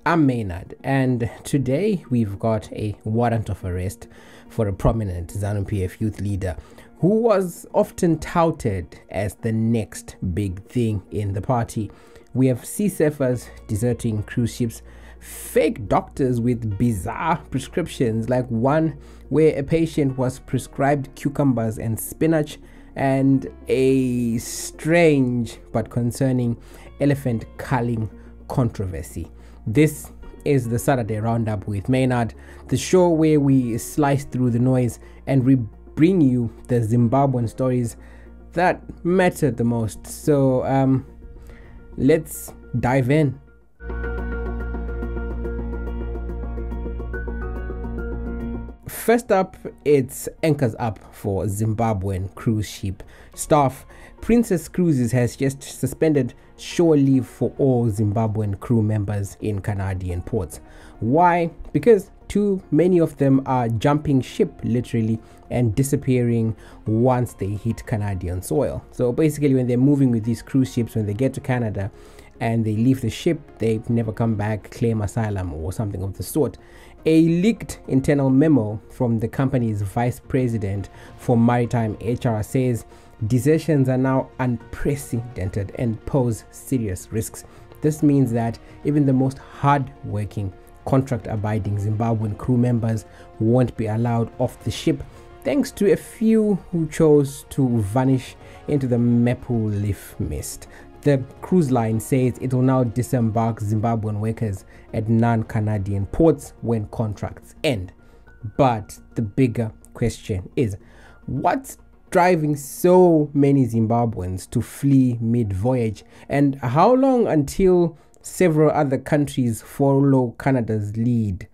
I'm Maynard, and today we've got a warrant of arrest for a prominent ZANU PF youth leader who was often touted as the next big thing in the party. We have sea surfers deserting cruise ships, fake doctors with bizarre prescriptions, like one where a patient was prescribed cucumbers and spinach, and a strange but concerning elephant culling controversy. This is the Saturday RoundUp with Maynard, the show where we slice through the noise and we bring you the Zimbabwean stories that matter the most. So let's dive in. First up, it's anchors up for Zimbabwean cruise ship staff. Princess Cruises has just suspended shore leave for all Zimbabwean crew members in Canadian ports. Why? Because too many of them are jumping ship literally and disappearing once they hit Canadian soil. So basically, when they're moving with these cruise ships, when they get to Canada and they leave the ship, they never come back, claim asylum or something of the sort. A leaked internal memo from the company's vice president for maritime HR says desertions are now unprecedented and pose serious risks. This means that even the most hard-working, contract-abiding Zimbabwean crew members won't be allowed off the ship, thanks to a few who chose to vanish into the maple leaf mist. The cruise line says it will now disembark Zimbabwean workers at non-Canadian ports when contracts end. But the bigger question is, what's driving so many Zimbabweans to flee mid-voyage, and how long until several other countries follow Canada's lead?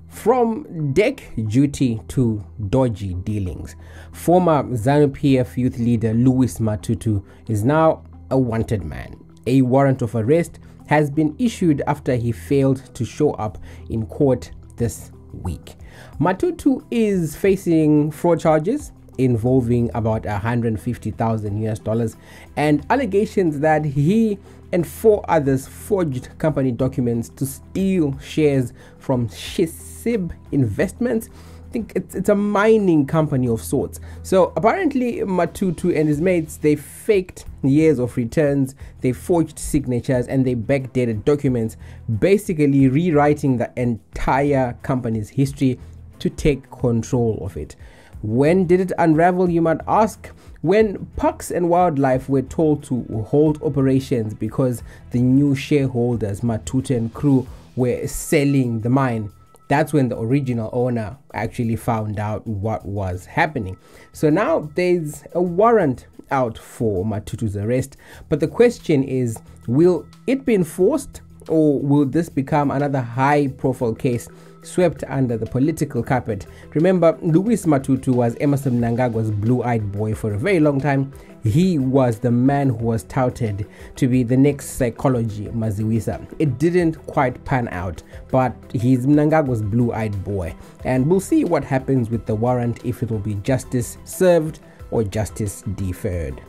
From deck duty to dodgy dealings, former ZANU PF youth leader Lewis Matutu is now a wanted man. A warrant of arrest has been issued after he failed to show up in court this week. Matutu is facing fraud charges involving about $150,000 and allegations that he and 4 others forged company documents to steal shares from Shisib Investments. I think it's a mining company of sorts. So apparently Matutu and his mates, they faked years of returns, they forged signatures, and they backdated documents, basically rewriting the entire company's history to take control of it. When did it unravel, you might ask? When Parks and Wildlife were told to hold operations because the new shareholders, Matutu and crew, were selling the mine. That's when the original owner actually found out what was happening. So now there's a warrant out for Matutu's arrest. But the question is, will it be enforced, or will this become another high-profile case swept under the political carpet? Remember, Lewis Matutu was Emerson Mnangagwa's blue-eyed boy for a very long time. He was the man who was touted to be the next psychology Maziwisa. It didn't quite pan out, but he's Mnangagwa's blue-eyed boy. And we'll see what happens with the warrant, if it will be justice served or justice deferred.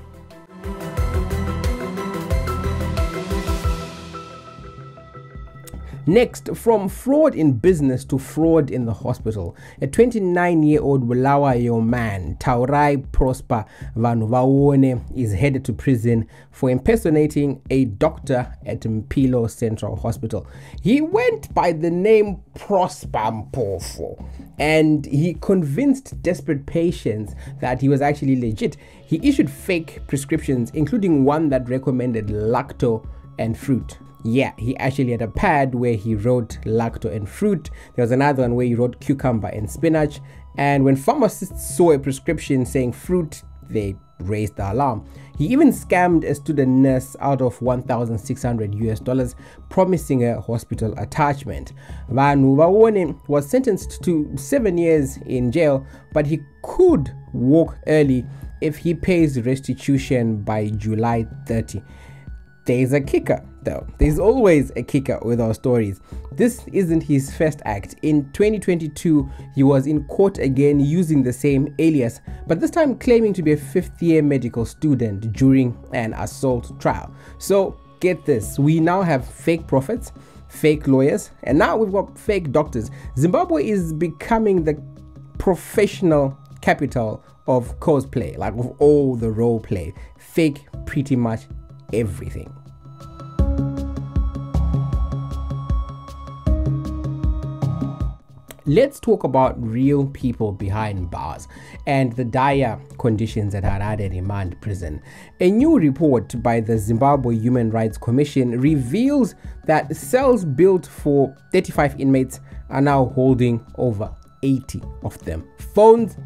Next, from fraud in business to fraud in the hospital, a 29-year-old Bulawayo man, Taurai Prosper Vanuvawone, is headed to prison for impersonating a doctor at Mpilo Central Hospital. He went by the name Prosper Mpofo, and he convinced desperate patients that he was actually legit. He issued fake prescriptions, including one that recommended lacto and fruit. Yeah, he actually had a pad where he wrote lacto and fruit. There was another one where he wrote cucumber and spinach. And when pharmacists saw a prescription saying fruit, they raised the alarm. He even scammed a student nurse out of $1,600, promising her hospital attachment. Vanuvawone was sentenced to 7 years in jail, but he could walk early if he pays restitution by July 30. There's a kicker though. There's always a kicker with our stories. This isn't his first act. In 2022, he was in court again using the same alias, but this time claiming to be a fifth-year medical student during an assault trial. So get this, we now have fake prophets, fake lawyers, and now we've got fake doctors. Zimbabwe is becoming the professional capital of cosplay, like of all the role play. Fake pretty much everything. Let's talk about real people behind bars and the dire conditions at Harare Remand Prison. A new report by the Zimbabwe Human Rights Commission reveals that cells built for 35 inmates are now holding over 80 of them. Phones,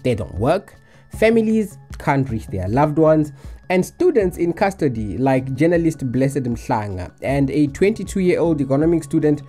they don't work. Families can't reach their loved ones. And students in custody like journalist Blessed Mhlanga and a 22-year-old economics student,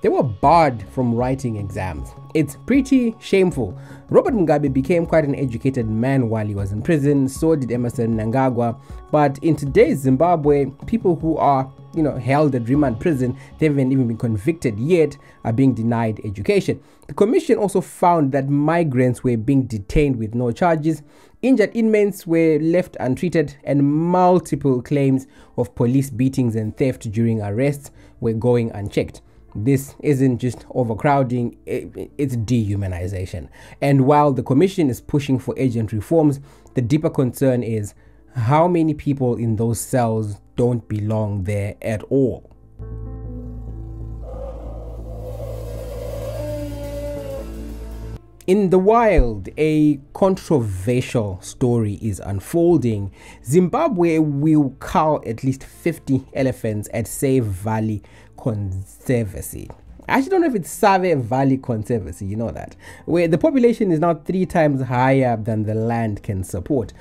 they were barred from writing exams. It's pretty shameful. Robert Mugabe became quite an educated man while he was in prison, so did Emerson Mnangagwa. But in today's Zimbabwe, people who are held at remand prison, they haven't even been convicted yet, are being denied education. The commission also found that migrants were being detained with no charges, injured inmates were left untreated, and multiple claims of police beatings and theft during arrests were going unchecked. This isn't just overcrowding, it's dehumanization. And while the commission is pushing for urgent reforms, the deeper concern is how many people in those cells don't belong there at all. In the wild, a controversial story is unfolding. Zimbabwe will cull at least 50 elephants at Save Valley Conservancy. I actually don't know if it's Save Valley Conservancy, you know that, where the population is now 3 times higher than the land can support.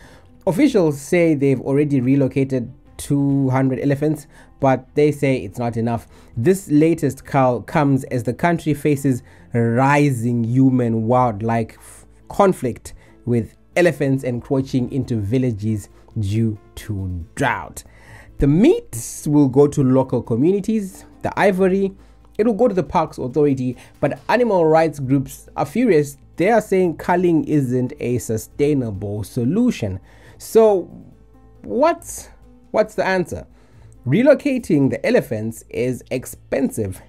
Officials say they've already relocated 200 elephants, but they say it's not enough. This latest cull comes as the country faces rising human-wildlife conflict, with elephants encroaching into villages due to drought. The meat will go to local communities, the ivory, it will go to the Parks Authority, but animal rights groups are furious. They are saying culling isn't a sustainable solution. So what's the answer? Relocating the elephants is expensive.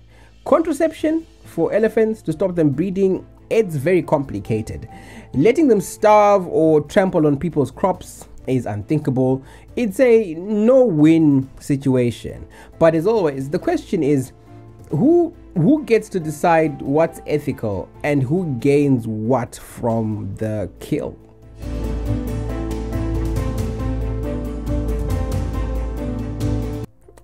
Contraception for elephants to stop them breeding, it's very complicated. Letting them starve or trample on people's crops is unthinkable. It's a no-win situation. But as always, the question is, who gets to decide what's ethical and who gains what from the kill?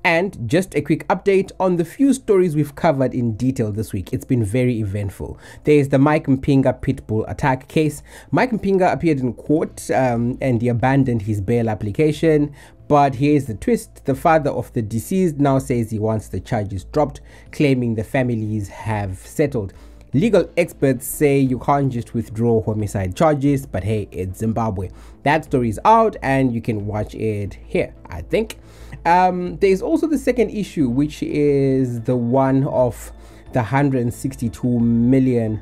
And just a quick update on the few stories we've covered in detail this week. It's been very eventful. There's the Mike Mupinga pitbull attack case. Mike Mupinga appeared in court and he abandoned his bail application. But here's the twist. The father of the deceased now says he wants the charges dropped, claiming the families have settled. Legal experts say you can't just withdraw homicide charges, but hey, it's Zimbabwe. That story is out and you can watch it here, I think. There's also the second issue, which is the one of the $162 million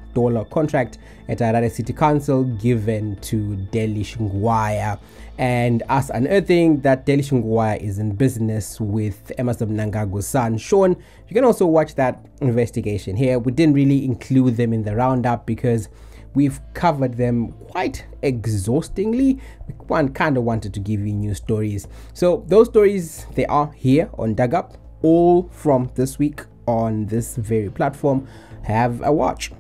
contract at Harare City Council given to Delish Ngwaya, and us unearthing that Delish Ngwaya is in business with Emerson Mnangagwa's son Sean. You can also watch that investigation here. We didn't really include them in the roundup because we've covered them quite exhaustingly. One kind of wanted to give you new stories. So those stories, they are here on Dug Up, all from this week on this very platform. Have a watch.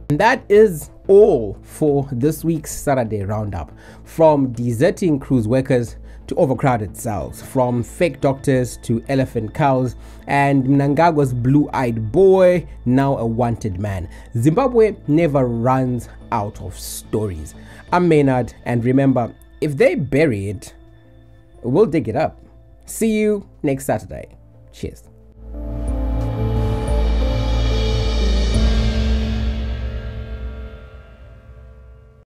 And that is all for this week's Saturday Roundup. From deserting cruise workers to overcrowded cells, from fake doctors to elephant cows, and Mnangagwa's blue-eyed boy, now a wanted man. Zimbabwe never runs out of stories. I'm Maynard, and remember, if they bury it, we'll dig it up. See you next Saturday. Cheers.